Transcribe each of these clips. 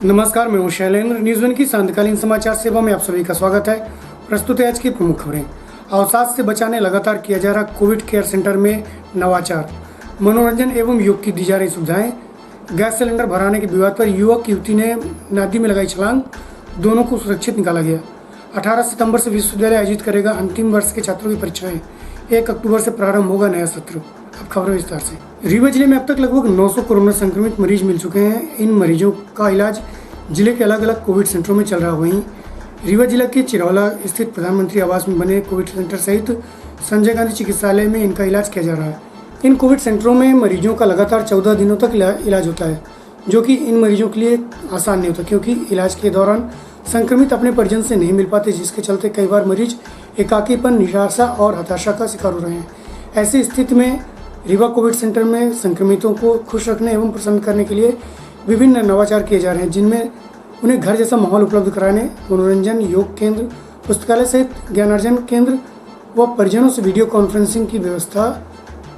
नमस्कार, मैं हूं शैलेंद्र। न्यूज़ वन की सांध्यकालीन समाचार सेवा में आप सभी का स्वागत है। प्रस्तुत है आज की प्रमुख खबरें। अवसाद से बचाने लगातार किया जा रहा कोविड केयर सेंटर में नवाचार, मनोरंजन एवं योग की दी जा रही सुविधाएं। गैस सिलेंडर भराने के विवाद पर युवक युवती ने नदी में लगाई छलांग, दोनों को सुरक्षित निकाला गया। 18 सितंबर से विश्वविद्यालय आयोजित करेगा अंतिम वर्ष के छात्रों की परीक्षाएं। 1 अक्टूबर से प्रारंभ होगा नया सत्र। अब खबरें विस्तार से। रीवा जिले में अब तक लगभग 900 कोरोना संक्रमित मरीज मिल चुके हैं। इन मरीजों का इलाज जिले के अलग अलग कोविड सेंटरों में चल रहा। वहीं रीवा जिला के चिरौला स्थित प्रधानमंत्री आवास में बने कोविड सेंटर सहित संजय गांधी चिकित्सालय में इनका इलाज किया जा रहा है। इन कोविड सेंटरों में मरीजों का लगातार 14 दिनों तक इलाज होता है, जो कि इन मरीजों के लिए आसान नहीं होता, क्योंकि इलाज के दौरान संक्रमित अपने परिजन से नहीं मिल पाते, जिसके चलते कई बार मरीज एकाकीपन, निराशा और हताशा का शिकार हो रहे हैं। ऐसी स्थिति में रीवा कोविड सेंटर में संक्रमितों को खुश रखने एवं प्रसन्न करने के लिए विभिन्न नवाचार किए जा रहे हैं, जिनमें उन्हें घर जैसा माहौल उपलब्ध कराने, मनोरंजन, योग केंद्र, पुस्तकालय सहित ज्ञानार्जन केंद्र व परिजनों से वीडियो कॉन्फ्रेंसिंग की व्यवस्था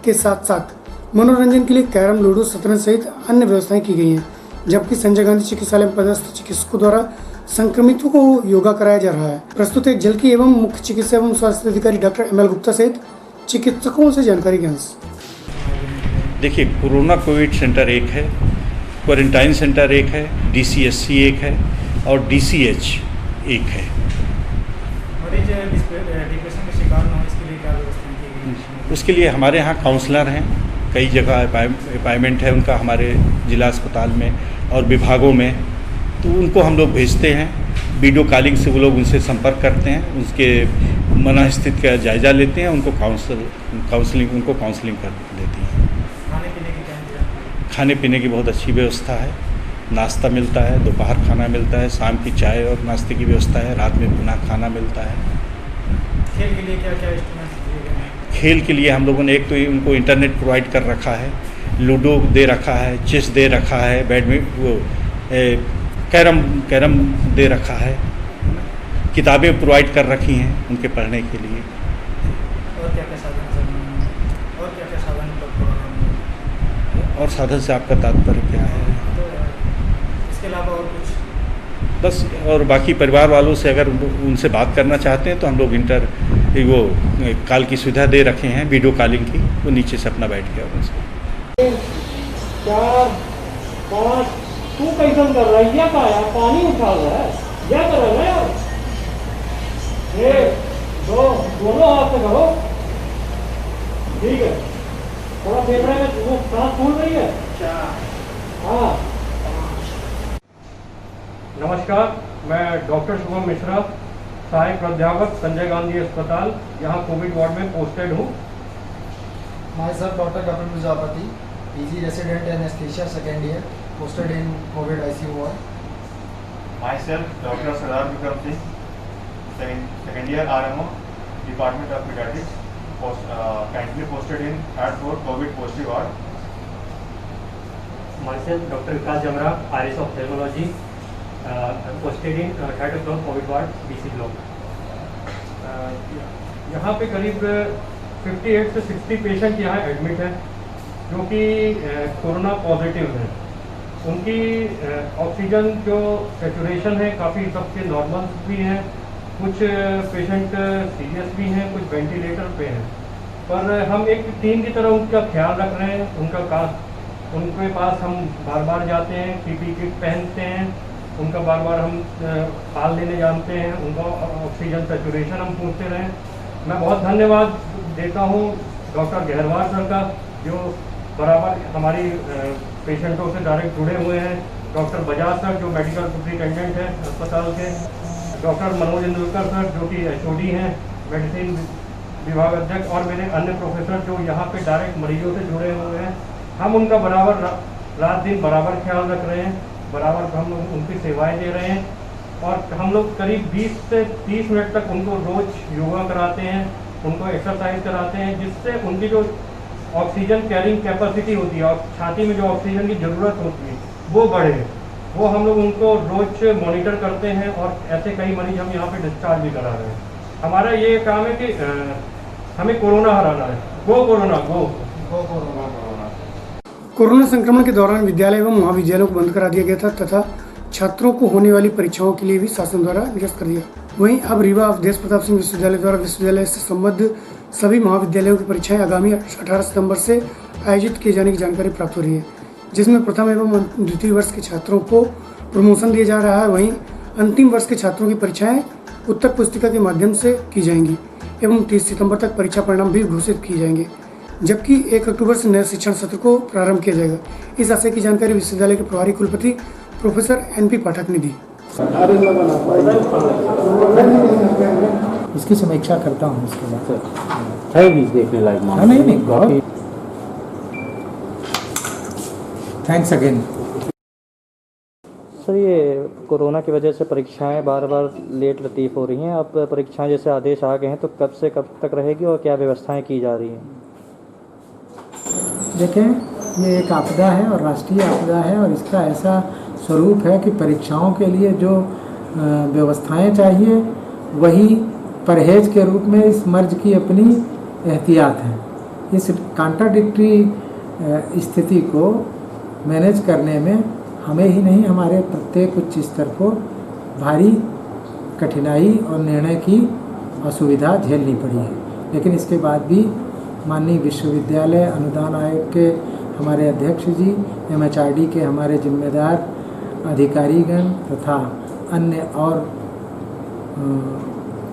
के साथ साथ मनोरंजन के लिए कैरम, लूडो, शतरंज सहित अन्य व्यवस्थाएं की गई हैं। जबकि संजय गांधी चिकित्सालय में पदस्थ चिकित्सकों द्वारा संक्रमितों को योगा कराया जा रहा है। प्रस्तुत एक जल की एवं मुख्य चिकित्सा एवं स्वास्थ्य अधिकारी डॉक्टर ML गुप्ता सहित चिकित्सकों से जानकारी के अंश। देखिए, कोरोना कोविड सेंटर एक है, क्वारंटाइन सेंटर एक है, DCSC एक है और DCH एक है। मरीज डिप्रेशन के शिकार न हो, इसके लिए क्या व्यवस्था की गई है? उसके लिए हमारे यहाँ काउंसलर हैं, कई जगह अपॉइंटमेंट है उनका हमारे जिला अस्पताल में और विभागों में, तो उनको हम लोग भेजते हैं। वीडियो कॉलिंग से वो लोग उनसे संपर्क करते हैं, उसके मनःस्थिति का जायज़ा लेते हैं, उनको काउंसलिंग कर देती हैं। खाने पीने की बहुत अच्छी व्यवस्था है, नाश्ता मिलता है, दोपहर खाना मिलता है, शाम की चाय और नाश्ते की व्यवस्था है, रात में पुनः खाना मिलता है। खेल के लिए क्या क्या इंस्ट्रूमेंट्स दिए गए हैं? खेल के लिए हम लोगों ने एक तो उनको इंटरनेट प्रोवाइड कर रखा है, लूडो दे रखा है, चेस दे रखा है, कैरम दे रखा है, किताबें प्रोवाइड कर रखी हैं उनके पढ़ने के लिए। और क्या क्या साधन और साधन से आपका तात्पर्य क्या है? तो इसके अलावा और कुछ? बस, और बाकी परिवार वालों से अगर उनसे बात करना चाहते हैं तो हम लोग वो कॉल की सुविधा दे रखे हैं, वीडियो कॉलिंग की, वो नीचे से अपना बैठ गया उनसे। 4 5 तू कैसन कर रहा है? क्या का यार, पानी उठा रहा है, क्या कर रहा है यार? 1 2 दोनों हाथ से करो, ठीक है। थोड़ा फेफड़े में वो सांस फूल रही है। हाँ। नमस्कार, मैं डॉक्टर शुभम मिश्रा, सहायक प्राध्यापक संजय गांधी अस्पताल, यहाँ कोविड वार्ड में पोस्टेड हूँ। My sir doctor Kapil Prajapati, PG resident anaesthesia second year, posted in Covid ICU ward. Myself, Dr. Sardar Vikram Singh, second year RMO, Department of Pediatrics, currently posted in 3rd floor COVID positive ward. Myself, Dr. Vikas Jamra, RS Ophthalmology, posted in 3rd floor COVID ward, BC block। यहाँ पे करीब 58 से 60 patient यहाँ admit हैं, जो कि corona positive हैं। उनकी ऑक्सीजन जो सेचुरेशन है काफ़ी सबके नॉर्मल भी हैं, कुछ पेशेंट सीरियस भी हैं, कुछ वेंटिलेटर पे हैं। पर हम एक टीम की तरह उनका ख्याल रख रहे हैं। उनके पास हम बार बार जाते हैं, PPE किट पहनते हैं, उनका बार बार हम हाल लेने जानते हैं, उनका ऑक्सीजन सेचुरेशन हम पूछते रहे। मैं बहुत धन्यवाद देता हूँ डॉक्टर गहरवार सर का, जो बराबर हमारी पेशेंटों से डायरेक्ट जुड़े हुए हैं। डॉक्टर बजाज सर, जो मेडिकल सुपरिटेंडेंट हैं अस्पताल के। डॉक्टर मनोज इंदुलकर सर, जो कि HOD हैं, मेडिसिन विभाग अध्यक्ष, और मेरे अन्य प्रोफेसर जो यहाँ पे डायरेक्ट मरीजों से जुड़े हुए हैं। हम उनका बराबर रात दिन बराबर ख्याल रख रहे हैं, बराबर हम उनकी सेवाएं दे रहे हैं। और हम लोग करीब 20 से 30 मिनट तक उनको रोज़ योगा कराते हैं, उनको एक्सरसाइज कराते हैं, जिससे उनकी जो ऑक्सीजन कैरिंग कैपेसिटी होती है और छाती में जो ऑक्सीजन की ज़रूरत होती है वो बढ़े। वो हम लोग उनको रोज मॉनिटर करते हैं, और ऐसे कई मरीज हम यहाँ पे डिस्चार्ज भी करा रहे हैं। हमारा ये काम है कि हमें कोरोना हराना है। गो कोरोना, गो कोरोना। कोरोना संक्रमण के दौरान विद्यालय एवं महाविद्यालयों को बंद करा दिया गया था तथा छात्रों को होने वाली परीक्षाओं के लिए भी शासन द्वारा निरस्त कर दिया। वहीं अब रीवा अवधेश प्रताप सिंह विश्वविद्यालय द्वारा विश्वविद्यालय से संबद्ध सभी महाविद्यालयों की परीक्षाएं आगामी 18 सितंबर से आयोजित किए जाने की जानकारी प्राप्त हो रही है, जिसमें प्रथम एवं द्वितीय वर्ष के छात्रों को प्रमोशन दिया जा रहा है। वहीं अंतिम वर्ष के छात्रों की परीक्षाएं उत्तर पुस्तिका के माध्यम से की जाएंगी एवं 30 सितंबर तक परीक्षा परिणाम भी घोषित किए जाएंगे, जबकि 1 अक्टूबर से नए शिक्षण सत्र को प्रारंभ किया जाएगा। इस आशय की जानकारी विश्वविद्यालय के प्रभारी कुलपति प्रोफेसर NP पाठक ने दी। इसकी समीक्षा करता हूँ इसके बाद है भी देखने लायक मामला। नहीं बहुत थैंक्स अगेन। सर, ये कोरोना की वजह से परीक्षाएं बार बार लेट लतीफ़ हो रही हैं। अब परीक्षाएं जैसे आदेश आ गए हैं तो कब से कब तक रहेगी और क्या व्यवस्थाएं की जा रही हैं? देखें, ये एक आपदा है और राष्ट्रीय आपदा है और इसका ऐसा स्वरूप है कि परीक्षाओं के लिए जो व्यवस्थाएं चाहिए वही परहेज के रूप में इस मर्ज की अपनी एहतियात है। इस कॉन्ट्राडिक्टरी स्थिति को मैनेज करने में हमें ही नहीं, हमारे प्रत्येक उच्च स्तर को भारी कठिनाई और निर्णय की असुविधा झेलनी पड़ी है। लेकिन इसके बाद भी माननीय विश्वविद्यालय अनुदान आयोग के हमारे अध्यक्ष जी, MHRD के हमारे जिम्मेदार अधिकारीगण तथा अन्य और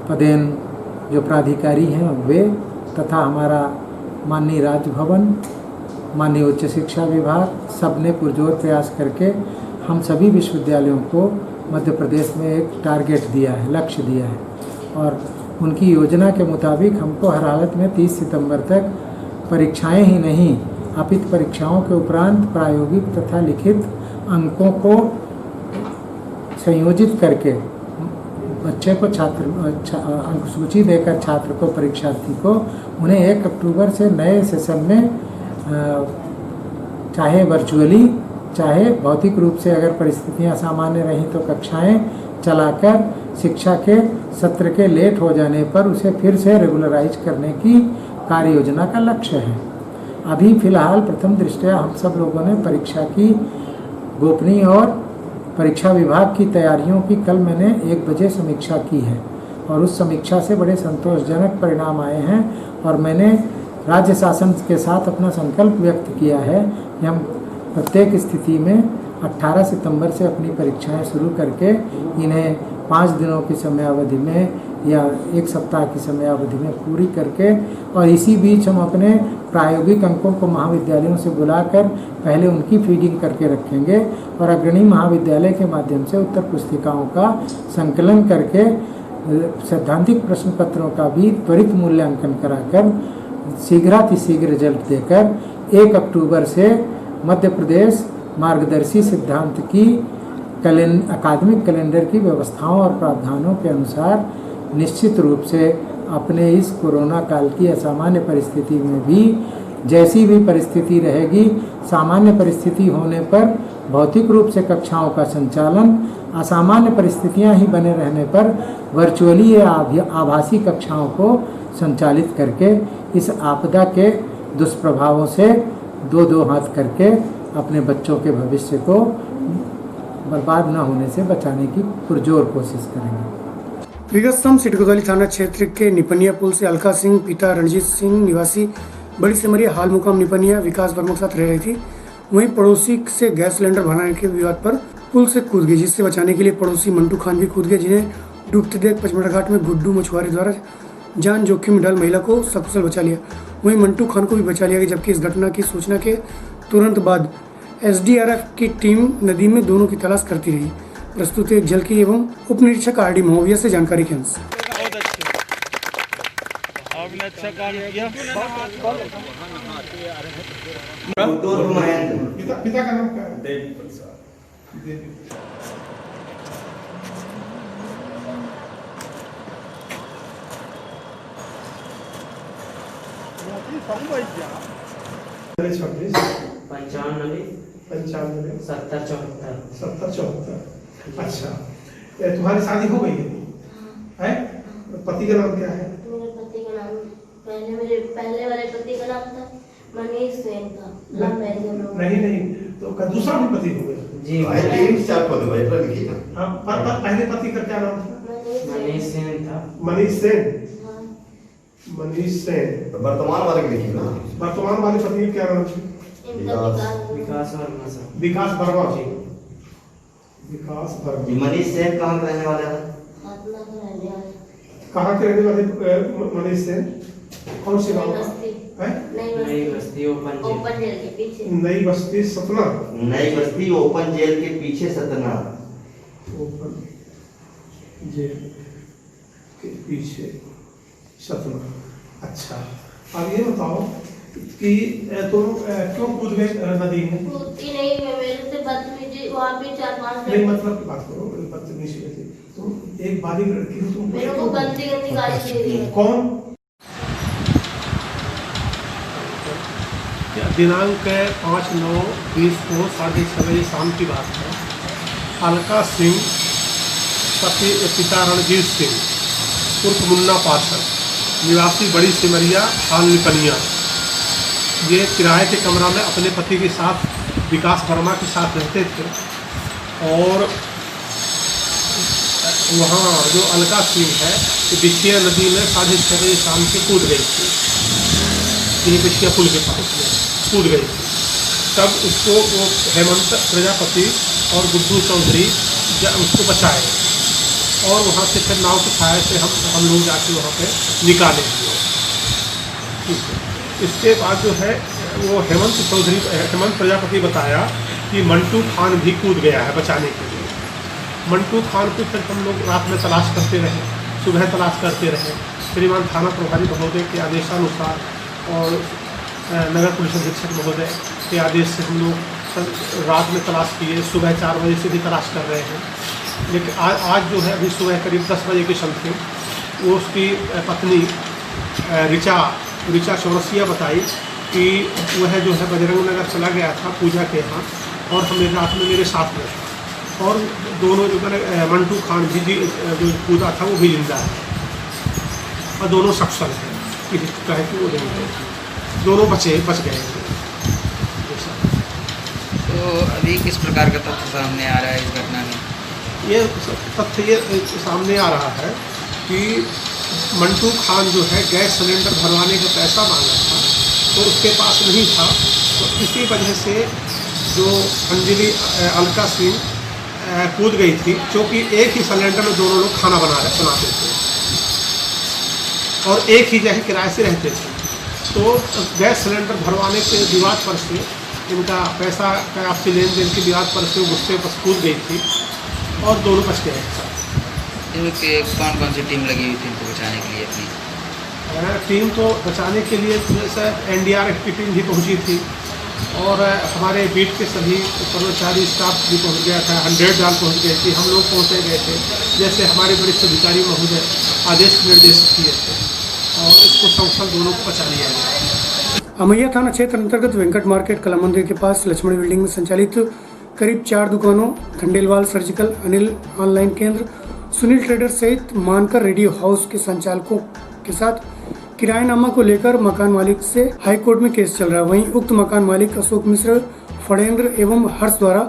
पदेन जो प्राधिकारी हैं वे तथा हमारा माननीय राजभवन, माननीय उच्च शिक्षा विभाग, सब ने पुरजोर प्रयास करके हम सभी विश्वविद्यालयों को मध्य प्रदेश में एक टारगेट दिया है, लक्ष्य दिया है और उनकी योजना के मुताबिक हमको हर हालत में 30 सितंबर तक परीक्षाएं ही नहीं अपितु परीक्षाओं के उपरांत प्रायोगिक तथा लिखित अंकों को संयोजित करके बच्चे को अंक सूची देकर छात्र को, परीक्षार्थी को, उन्हें 1 अक्टूबर से नए सेशन में चाहे वर्चुअली चाहे भौतिक रूप से अगर परिस्थितियां सामान्य रहीं तो कक्षाएं चलाकर शिक्षा के सत्र के लेट हो जाने पर उसे फिर से रेगुलराइज करने की कार्य योजना का लक्ष्य है। अभी फिलहाल प्रथम दृष्टया हम सब लोगों ने परीक्षा की गोपनीय और परीक्षा विभाग की तैयारियों की कल मैंने 1 बजे समीक्षा की है और उस समीक्षा से बड़े संतोषजनक परिणाम आए हैं और मैंने राज्य शासन के साथ अपना संकल्प व्यक्त किया है कि हम प्रत्येक स्थिति में 18 सितंबर से अपनी परीक्षाएं शुरू करके इन्हें 5 दिनों की समयावधि में या 1 सप्ताह की समयावधि में पूरी करके और इसी बीच हम अपने प्रायोगिक अंकों को महाविद्यालयों से बुलाकर पहले उनकी फीडिंग करके रखेंगे और अग्रणी महाविद्यालय के माध्यम से उत्तर पुस्तिकाओं का संकलन करके सैद्धांतिक प्रश्न पत्रों का भी त्वरित मूल्यांकन कराकर शीघ्रातिशीघ्र रिजल्ट देकर 1 अक्टूबर से मध्य प्रदेश मार्गदर्शी सिद्धांत की अकादमिक कैलेंडर की व्यवस्थाओं और प्रावधानों के अनुसार निश्चित रूप से अपने इस कोरोना काल की असामान्य परिस्थिति में भी जैसी भी परिस्थिति रहेगी, सामान्य परिस्थिति होने पर भौतिक रूप से कक्षाओं का संचालन, असामान्य परिस्थितियां ही बने रहने पर वर्चुअली या आभासी कक्षाओं को संचालित करके इस आपदा के दुष्प्रभावों से दो हाथ करके अपने बच्चों के भविष्य को बर्बाद न होने से बचाने की पुरजोर कोशिश करेंगे। विगत सम सिटी कोतवाली थाना क्षेत्र के निपनिया पुल से अलका सिंह पिता रणजीत सिंह निवासी बड़ी सिमरिया हाल मुकाम निपनिया विकास वर्मा के साथ रह रही थी। वहीं पड़ोसी से गैस सिलेंडर भराने के विवाद पर पुल से कूद गई, जिससे बचाने के लिए पड़ोसी मंटू खान भी कूद गए, जिन्हें डूबते देख पचमढ़ा घाट में गुड्डू मछुआरे द्वारा जान जोखिम में डाल महिला को सकुशल बचा लिया। वहीं मंटू खान को भी बचा लिया गया, जबकि इस घटना की सूचना के तुरंत बाद SDRF की टीम नदी में दोनों की तलाश करती रही। प्रस्तुत एक झलकी एवं उप निरीक्षक RD महोविया से जानकारी के अंश। आपने अच्छा काम किया। पिता का नाम क्या है? पंचानवे 70-74। अच्छा, तुम्हारी शादी हो गई है? पति का नाम क्या है? मेरे पति का नाम मेरे पहले वाले पति का नाम था मनीष सेन का। नहीं, तो दूसरा भी पति हो गया? जी पहले पति का क्या नाम था? मनीष सेन था। मनीष सेन। हाँ, मनीष सेन। वर्तमान वाले की लिखी ना। वर्तमान वाले पति का क्या नाम था? इनका विकास वर्मा सर। विकास वर्मा जी। विकास वर्मा। मनीष सेन कहाँ के रहने वाले हैं? अपना तो रहने वाले कहाँ के रहने वाले मनीष सेन? कौन सी गाँव का? है? नई बस्ती ओपन जेल के पीछे। नई बस्ती सतना। नई बस्ती ओपन जेल के पीछे सतना। ओपन जेल के पीछे सतना। अच्छा, अब ये बताओ कि तुम क्यों कूद गए नदी में? कूदती नहीं, मैं मेरे से बदतमीजी वहाँ पे 4-5 नहीं, मतलब की बात करो, बदतमीजी थी। तुम एक बालिग लड़की हो, तुम मेरे को गंदी गंदी गाली दे रही है। कौन? दिनांक 5/9/20 को 6:30 बजे शाम की बात है। अलका सिंह पिता रणजीत सिंह उर्फ मुन्ना पाठक, निवासी बड़ी सिमरिया हाल निपनिया, ये किराए के कमरा में अपने पति के साथ विकास वर्मा के साथ रहते थे। और वहाँ जो अलका सिंह है बिछिया नदी में 6:30 बजे शाम से कूद गई थी। यही बिछिया पुल के पास में कूद गई थी। तब उसको वो हेमंत प्रजापति और गुड्डू चौधरी उसको बचाए और वहाँ से फिर नाव की सहायता से हम लोग जाके वहाँ पे निकाले। ठीक है, इसके बाद जो है वो हेमंत प्रजापति बताया कि मंटू खान भी कूद गया है बचाने के लिए। मंटू खान को फिर हम लोग रात में तलाश करते रहे, सुबह तलाश करते रहे। श्रीमान थाना प्रभारी महोदय के आदेशानुसार और नगर पुलिस अधीक्षक महोदय के आदेश से हम लोग रात में तलाश किए, सुबह 4 बजे से भी तलाश कर रहे हैं। लेकिन आज जो है अभी सुबह करीब 10 बजे के समथिंग वो उसकी पत्नी ऋचा चौरसिया बताई कि वह जो है बजरंग नगर चला गया था पूजा के यहाँ और हमें रात में मेरे साथ में था। और दोनों जो मैंने मंटू खान भी जो कूदा था वो भी जिंदा है और दोनों सक्षम हैं, किसी कहे कि वो नहीं है, दोनों बच गए। तो अभी किस प्रकार का तथ्य सामने आ रहा है इस घटना में? ये तथ्य ये सामने आ रहा है कि मंटू खान जो है गैस सिलेंडर भरवाने का पैसा मांगा था तो उसके पास नहीं था, तो इसी वजह से जो अंजलि अलका सिंह कूद गई थी, क्योंकि एक ही सिलेंडर में दोनों लोग खाना बनाते थे और एक ही जगह किराए से रहते थे। तो गैस सिलेंडर भरवाने के विवाद पर से इनका पैसा का आपसी लेन देन के विवाद पर से गुस्से पर कूद गई थी और दोनों बच गए। कौन कौन सी टीम लगी हुई थी इनको बचाने के लिए? अपनी टीम तो बचाने के लिए NDRF की टीम भी पहुंची थी और हमारे बीट के सभी कर्मचारी स्टाफ भी पहुंच गया था। 100 डाल पहुंच गए थे, हम लोग पहुंचे गए थे जैसे हमारे वरिष्ठ अधिकारी महोदय आदेश निर्देश किए थे और इसको सकुशल दोनों को बचा लिया गया। अमैया थाना क्षेत्र अंतर्गत वेंकट मार्केट कला मंदिर के पास लक्ष्मण बिल्डिंग में संचालित करीब 4 दुकानों खंडेलवाल सर्जिकल, अनिल ऑनलाइन केंद्र, सुनील ट्रेडर सहित मानकर रेडियो हाउस के संचालकों के साथ किराएनामा को लेकर मकान मालिक से हाईकोर्ट में केस चल रहा है। वहीं उक्त मकान मालिक अशोक मिश्र, फणेंद्र एवं हर्ष द्वारा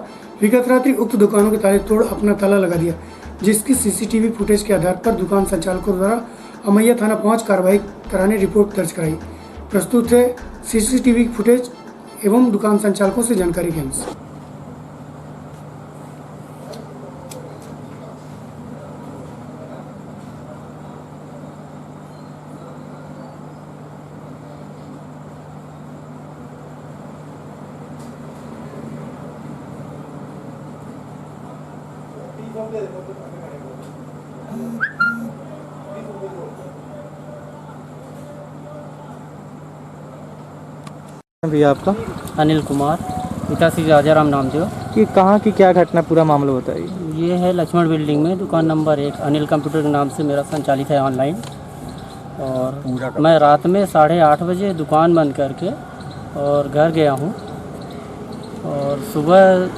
विगत रात्रि उक्त दुकानों के ताले तोड़ अपना ताला लगा दिया, जिसकी CCTV फुटेज के आधार पर दुकान संचालकों द्वारा अमैया थाना पहुंच कार्रवाई कराने रिपोर्ट दर्ज कराई। प्रस्तुत है CCTV फुटेज एवं दुकान संचालकों से जानकारी के अनुसार। भी आपका? अनिल कुमार, पिताश्री राजाराम नाम जो। कि कहाँ की क्या घटना, पूरा मामला बताइए। ये है लक्ष्मण बिल्डिंग में दुकान नंबर 1 अनिल कंप्यूटर के नाम से मेरा संचालित है ऑनलाइन। और मैं रात में 8:30 बजे दुकान बंद करके और घर गया हूँ और सुबह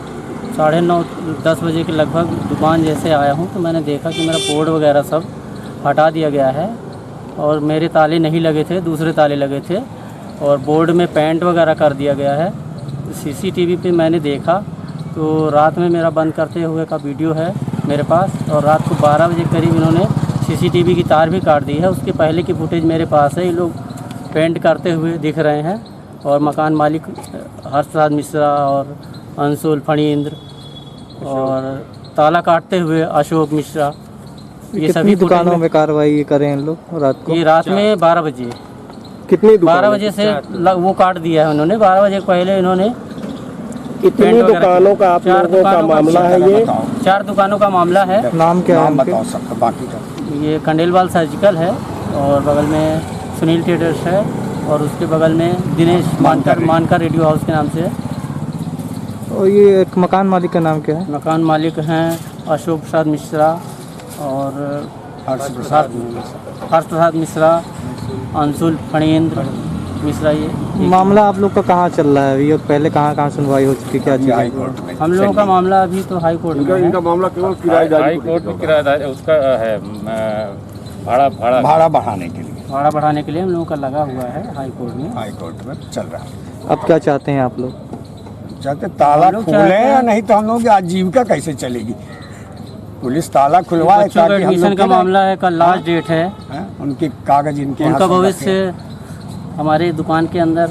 9:30-10 बजे के लगभग दुकान जैसे आया हूँ तो मैंने देखा कि मेरा बोर्ड वगैरह सब हटा दिया गया है और मेरे ताले नहीं लगे थे, दूसरे ताले लगे थे और बोर्ड में पेंट वगैरह कर दिया गया है। CCTV पे मैंने देखा तो रात में मेरा बंद करते हुए का वीडियो है मेरे पास, और रात को 12 बजे करीब इन्होंने सीसीटीवी की तार भी काट दी है। उसके पहले की फुटेज मेरे पास है। ये लोग पेंट करते हुए दिख रहे हैं, और मकान मालिक हर्ष प्रसाद मिश्रा और अंशुल फणींद्र और ताला काटते हुए अशोक मिश्रा, ये सभी दुकानों में कार्रवाई करें इन लोग रात को? ये रात में 12 बजे, कितनी 12 बजे से वो काट दिया है उन्होंने। 12 बजे पहले इन्होंने कितनी दुकानों का आप लोगों का मामला है? ये 4 दुकानों का मामला है। नाम क्या है? बताओ सबका बाकी का। ये कंडेलवाल सर्जिकल है, और बगल में सुनील ट्रेडर्स है, और उसके बगल में दिनेश मानकर रेडियो हाउस के नाम से है। और ये एक मकान मालिक का नाम क्या है? मकान मालिक हैं अशोक प्रसाद मिश्रा और हर्ष प्रसाद मिश्रा, अंशुल फणींद्र मिश्रा। ये मामला आप लोग का कहाँ चल रहा है अभी, और पहले कहाँ सुनवाई हो चुकी, क्या चीज़? हाई कोर्ट में। हम लोगों का मामला अभी तो हाई कोर्ट में है। इनका मामला केवल किराएदार, हाई कोर्ट में किराएदार उसका है, भाड़ा बढ़ाने के लिए। भाड़ा बढ़ाने के लिए हम लोगों का लगा हुआ है हाई कोर्ट में। हाई कोर्ट में चल रहा है। अब क्या चाहते हैं आप लोग? चाहते ताला खुले, या नहीं तो हम लोग की आजीविका कैसे चलेगी? पुलिस ताला खुलवाए बच्चों का एडमिशन का मामला है, कल लास्ट डेट है। उनके कागज इनके उनका भविष्य हमारे दुकान के अंदर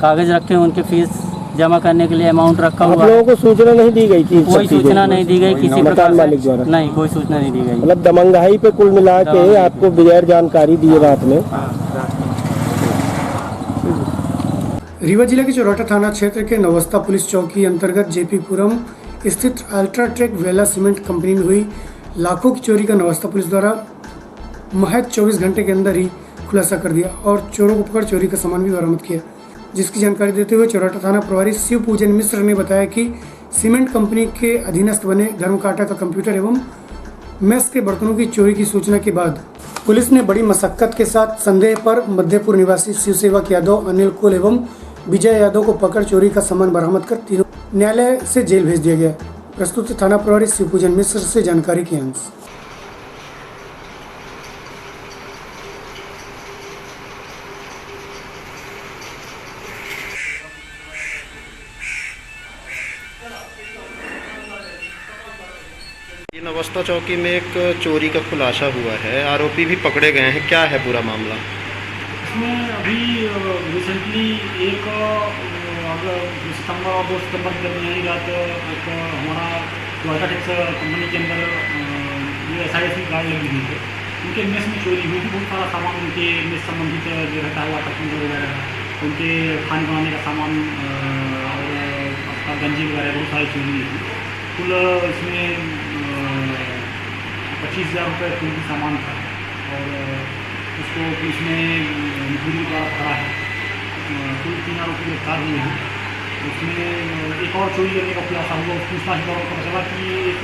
कागज रखे हैं, उनके फीस जमा करने के लिए अमाउंट रखा हुआ है। आप लोगों को सूचना नहीं दी गई थी? कोई सूचना नहीं दी गई किसी मकान मालिक द्वारा? नहीं, कोई सूचना नहीं दी गई। मतलब दमंगाई पे कुल मिला के आपको बगैर जानकारी दिए रात में। रीवा जिले के चौराटा थाना क्षेत्र के नवस्था पुलिस चौकी अंतर्गत जेपीपुरम स्थित अल्ट्राटेक वेला सीमेंट कंपनी में हुई लाखों की चोरी का नवस्था पुलिस द्वारा महज 24 घंटे के अंदर ही खुलासा कर दिया, और चोरों को पकड़ चोरी का सामान भी बरामद किया। जिसकी जानकारी देते हुए चौराटा थाना प्रभारी शिव पूजन मिश्र ने बताया कि सीमेंट कंपनी के अधीनस्थ बने धर्मकांटा का कंप्यूटर एवं मेस के बर्तनों की चोरी की सूचना के बाद पुलिस ने बड़ी मशक्कत के साथ संदेह पर मध्यपुर निवासी शिव सेवक यादव, अनिल कुल एवं विजय यादव को पकड़ चोरी का सामान बरामद कर तीनों न्यायालय से जेल भेज दिया गया। प्रस्तुत थाना प्रभारी शिव पूजन मिश्र से जानकारी के अंश। नवस्था चौकी में एक चोरी का खुलासा हुआ है, आरोपी भी पकड़े गए हैं, क्या है पूरा मामला? इसमें अभी रिसेंटली एक सितंबर और 2 सितंबर के दरमियानी रात एक हमारा अल्ट्राटेक कंपनी के अंदर ये SIS की गाड़ी लगी हुई है। उनके मेस में चोरी हुई थी। बहुत सारा सामान उनके मेस संबंधित जो रहता है वाटर कूलर वगैरह, उनके खाने बनाने का सामान और आपका गंजी वगैरह बहुत सारी चोरी हुई थी। कुल इसमें 25,000 रुपये कीमती सामान था, और उसको पुलिस ने मुखबिर द्वारा पकड़ा है। कुल 3 आरोपी गिरफ्तार हुए हैं। उसमें एक और चोरी करने का खुलासा हुआ। पूछताछ के दौरान पता चला कि एक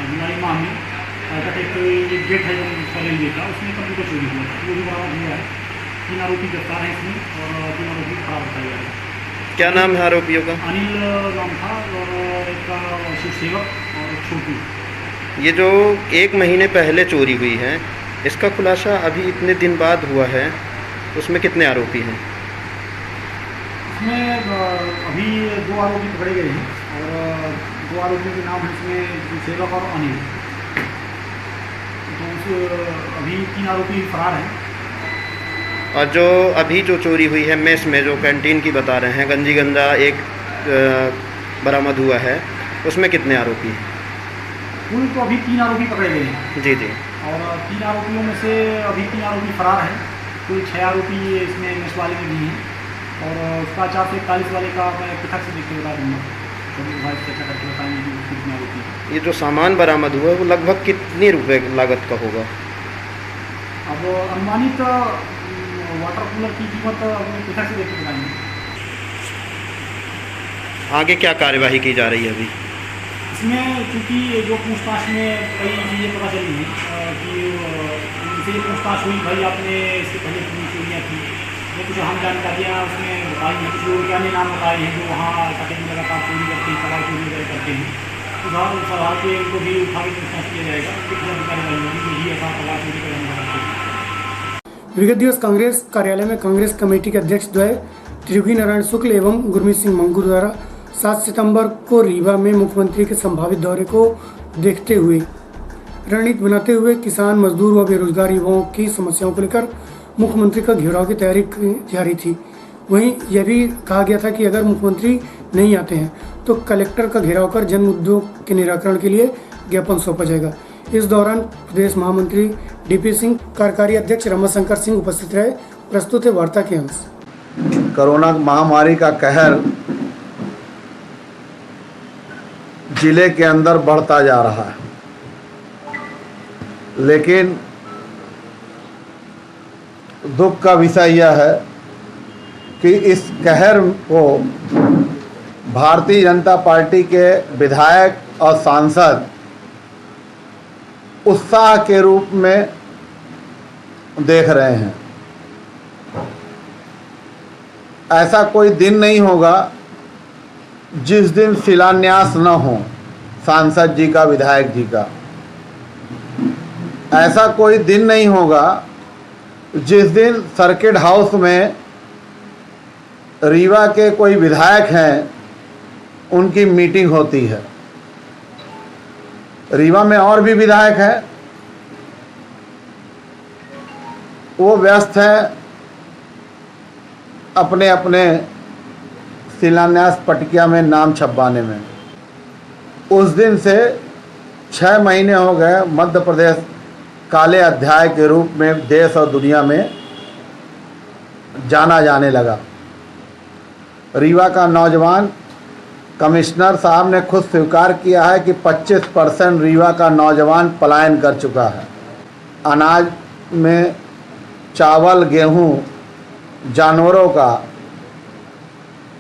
जुलाई माह में एक गेट है उसका रेलवे का, उसमें कंप्यूटर चोरी हुआ, वो भी बरामद हुआ है। 3 आरोपी गिरफ्तार हैं इसमें, और 3 आरोपी फरार बताए गए हैं। क्या नाम है आरोपियों का? अनिल नाम था, और एक का शिव सेवक और छोटू। ये जो 1 महीने पहले चोरी हुई है, इसका खुलासा अभी इतने दिन बाद हुआ है, उसमें कितने आरोपी हैं? इसमें अभी 2 आरोपी पकड़े गए हैं, और 2 आरोपियों के नाम है इसमें सेवक और अनिल। तो अभी 3 आरोपी फरार हैं। और जो अभी जो चोरी हुई है मेस में, जो कैंटीन की बता रहे हैं, गंजी गंदा एक बरामद हुआ है, उसमें कितने आरोपी हैं? कुल तो अभी 3 आरोपी पकड़े गए हैं। जी जी। और 3 आरोपियों में से अभी 3 आरोपी फरार हैं। कुल 6 आरोपी इसमें मेस वाले में भी हैं, और उसका 441 वाले का मैं पृथक से देख के बता दूँगा, चर्चा करके बताएंगे कि कितने आरोपी। ये जो सामान बरामद हुआ है वो लगभग कितनी रुपए लागत का होगा? अब अनुमानित वाटर कूलर की कीमत पृथक से देख के बताएंगे। आगे क्या कार्यवाही की जा रही है अभी? इसमें चूँकि जो पूछताछ में कई चीज़ें पता चली हैं कि उनसे पूछताछ हुई, भाई आपने इससे पहले कितनी चोरियाँ की, जो कुछ हम जानकारियाँ उसमें बताई हैं। कुछ लोग अन्य नाम बताए हैं जो वहाँ अल्ट्राटेक में लगातार चोरी करते हैं, सवाल चोरी वगैरह करते हैं। उदाहरण सवाल के उनको भी उठा के पूछताछ किया जाएगा, कुछ जानकारी होगी कि ऐसा सवाल चोरी करने वाला है। विगत दिवस कांग्रेस कार्यालय में कांग्रेस कमेटी के अध्यक्ष द्वय त्रियोगी नारायण शुक्ल एवं गुरमीत सिंह मंगू द्वारा 7 सितंबर को रीवा में मुख्यमंत्री के संभावित दौरे को देखते हुए रणनीति बनाते हुए किसान, मजदूर व बेरोजगार युवाओं की समस्याओं को लेकर मुख्यमंत्री का घेराव की तैयारी जारी थी। वहीं यह भी कहा गया था कि अगर मुख्यमंत्री नहीं आते हैं तो कलेक्टर का घेराव कर जन मुद्दों के निराकरण के लिए ज्ञापन सौंपा जाएगा। इस दौरान प्रदेश महामंत्री डीपी सिंह, कार्यकारी अध्यक्ष रमाशंकर सिंह उपस्थित रहे। प्रस्तुत है वार्ता के अंश। कोरोना महामारी का कहर जिले के अंदर बढ़ता जा रहा है, लेकिन दुख का विषय यह है कि इस कहर को भारतीय जनता पार्टी के विधायक और सांसद उत्साह के रूप में देख रहे हैं। ऐसा कोई दिन नहीं होगा जिस दिन शिलान्यास न हो सांसद जी का, विधायक जी का। ऐसा कोई दिन नहीं होगा जिस दिन सर्किट हाउस में रीवा के कोई विधायक हैं उनकी मीटिंग होती है। रीवा में और भी विधायक हैं, वो व्यस्त हैं अपने अपने शिलान्यास पटिया में नाम छपवाने में। उस दिन से 6 महीने हो गए मध्य प्रदेश काले अध्याय के रूप में देश और दुनिया में जाना जाने लगा। रीवा का नौजवान कमिश्नर साहब ने खुद स्वीकार किया है कि 25% रीवा का नौजवान पलायन कर चुका है। अनाज में चावल, गेहूं, जानवरों का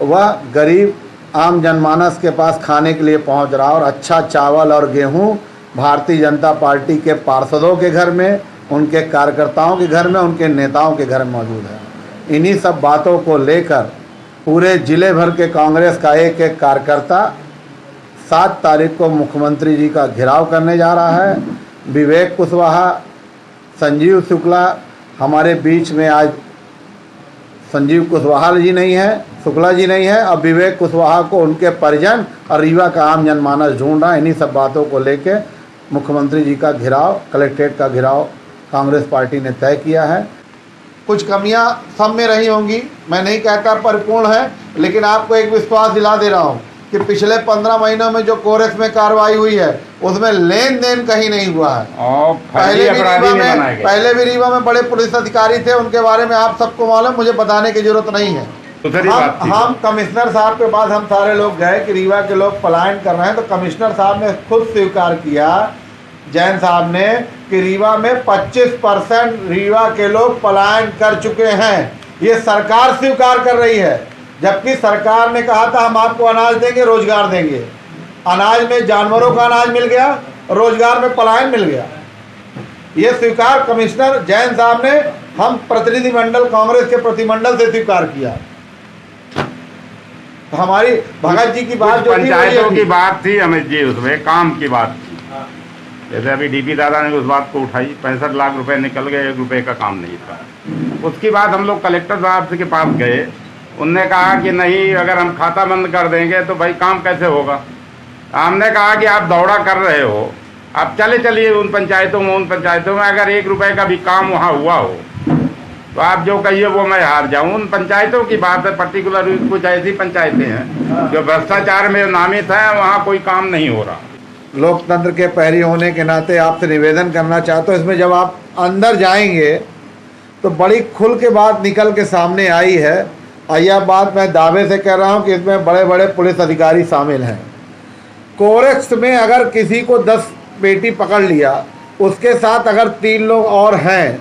वह गरीब आम जनमानस के पास खाने के लिए पहुंच रहा, और अच्छा चावल और गेहूं भारतीय जनता पार्टी के पार्षदों के घर में, उनके कार्यकर्ताओं के घर में, उनके नेताओं के घर में मौजूद है। इन्हीं सब बातों को लेकर पूरे जिले भर के कांग्रेस का एक एक कार्यकर्ता 7 तारीख को मुख्यमंत्री जी का घेराव करने जा रहा है। विवेक कुशवाहा, संजीव शुक्ला हमारे बीच में आज संजीव कुशवाहा जी नहीं है, शुक्ला जी नहीं है, और विवेक कुशवाहा को उनके परिजन और रीवा का आम जनमानस ढूंढ रहा है। इन्हीं सब बातों को लेके मुख्यमंत्री जी का घेराव, कलेक्ट्रेट का घेराव कांग्रेस पार्टी ने तय किया है। कुछ कमियां सब में रही होंगी, मैं नहीं कहता परिपूर्ण है, लेकिन आपको एक विश्वास दिला दे रहा हूं कि पिछले 15 महीनों में जो कोरेस में कार्रवाई हुई है उसमें लेन देन कहीं नहीं हुआ है। पहले भी रीवा में बड़े पुलिस अधिकारी थे, उनके बारे में आप सबको मालूम, मुझे बताने की जरूरत नहीं है। हम कमिश्नर साहब के पास हम सारे लोग गए कि रीवा के लोग पलायन कर रहे हैं, तो कमिश्नर साहब ने खुद स्वीकार किया, जैन साहब ने, कि रीवा में 25% रीवा के लोग पलायन कर चुके हैं। ये सरकार स्वीकार कर रही है, जबकि सरकार ने कहा था हम आपको अनाज देंगे, रोजगार देंगे। अनाज में जानवरों का अनाज मिल गया, रोजगार में पलायन मिल गया। ये स्वीकार कमिश्नर जैन साहब ने हम प्रतिनिधिमंडल, कांग्रेस के प्रतिनिधिमंडल से स्वीकार किया। तो हमारी भगत जी की बात जो पंचायतों की बात थी अमित जी, उसमें काम की बात थी। जैसे अभी डीपी दादा ने उस बात को उठाई, 65 लाख रुपए निकल गए, 1 रुपए का काम नहीं था। उसकी बाद हम लोग कलेक्टर साहब के पास गए, उनने कहा कि नहीं, अगर हम खाता बंद कर देंगे तो भाई काम कैसे होगा। हमने कहा कि आप दौड़ा कर रहे हो, आप चलिए उन पंचायतों में अगर 1 रुपए का भी काम वहाँ हुआ हो तो आप जो कहिए वो मैं हार जाऊँ। उन पंचायतों की बात है, पर्टिकुलर कुछ ऐसी पंचायतें हैं जो भ्रष्टाचार में नामित है, वहाँ कोई काम नहीं हो रहा। लोकतंत्र के पैरी होने के नाते आपसे निवेदन करना चाहता हूँ, इसमें जब आप अंदर जाएंगे तो बड़ी खुल के बात निकल के सामने आई है, और यह बात मैं दावे से कह रहा हूँ कि इसमें बड़े बड़े पुलिस अधिकारी शामिल हैं। कोरेक्स में अगर किसी को 10 पेटी पकड़ लिया, उसके साथ अगर 3 लोग और हैं,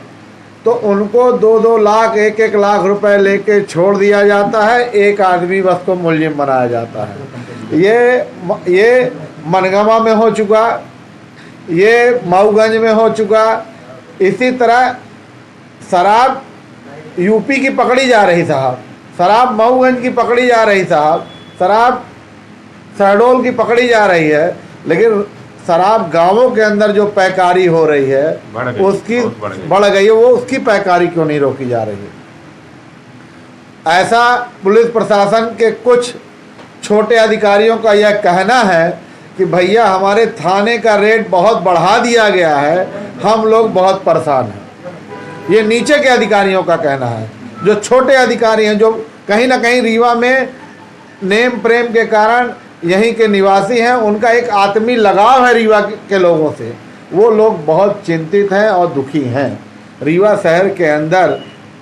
तो उनको 2-2 लाख, 1-1 लाख रुपए लेके छोड़ दिया जाता है, एक आदमी बस को मुलजिम बनाया जाता है। ये मनगवा में हो चुका, ये मऊगंज में हो चुका। इसी तरह शराब यूपी की पकड़ी जा रही साहब, शराब मऊगंज की पकड़ी जा रही साहब, शराब शहडोल की पकड़ी जा रही है, लेकिन शराब गांवों के अंदर जो पैकारी हो रही है उसकी बढ़ गई है, वो उसकी पैकारी क्यों नहीं रोकी जा रही है। ऐसा पुलिस प्रशासन के कुछ छोटे अधिकारियों का यह कहना है कि भैया हमारे थाने का रेट बहुत बढ़ा दिया गया है, हम लोग बहुत परेशान हैं। ये नीचे के अधिकारियों का कहना है। जो छोटे अधिकारी हैं, जो कहीं ना कहीं रीवा में नेम प्रेम के कारण यहीं के निवासी हैं, उनका एक आत्मीय लगाव है रीवा के लोगों से, वो लोग बहुत चिंतित हैं और दुखी हैं। रीवा शहर के अंदर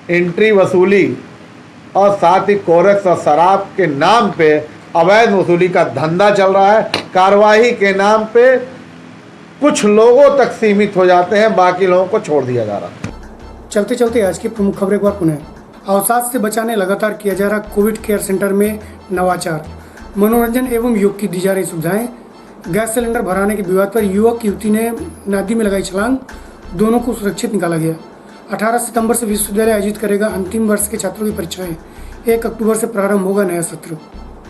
एंट्री वसूली और साथ ही कोरेक्स और शराब के नाम पे अवैध वसूली का धंधा चल रहा है। कार्रवाई के नाम पे कुछ लोगों तक सीमित हो जाते हैं, बाकी लोगों को छोड़ दिया जा रहा है। चलते चलते आज की प्रमुख खबरें एक बार पुनः। अवसाद से बचाने लगातार किया जा रहा कोविड केयर सेंटर में नवाचार, मनोरंजन एवं योग की दी जा रही सुविधाएं। गैस सिलेंडर भराने के विवाद पर युवक युवती ने नदी में लगाई छलांग, दोनों को सुरक्षित निकाला गया। 18 सितंबर से विश्वविद्यालय आयोजित करेगा अंतिम वर्ष के छात्रों की परीक्षाएं। 1 अक्टूबर से प्रारंभ होगा नया सत्र।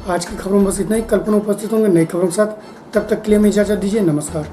आज की खबरों में बस इतना ही। कल्पना उपस्थित होंगे नई खबरों के साथ, तब तक के लिए हमें इजाजत दीजिए। नमस्कार।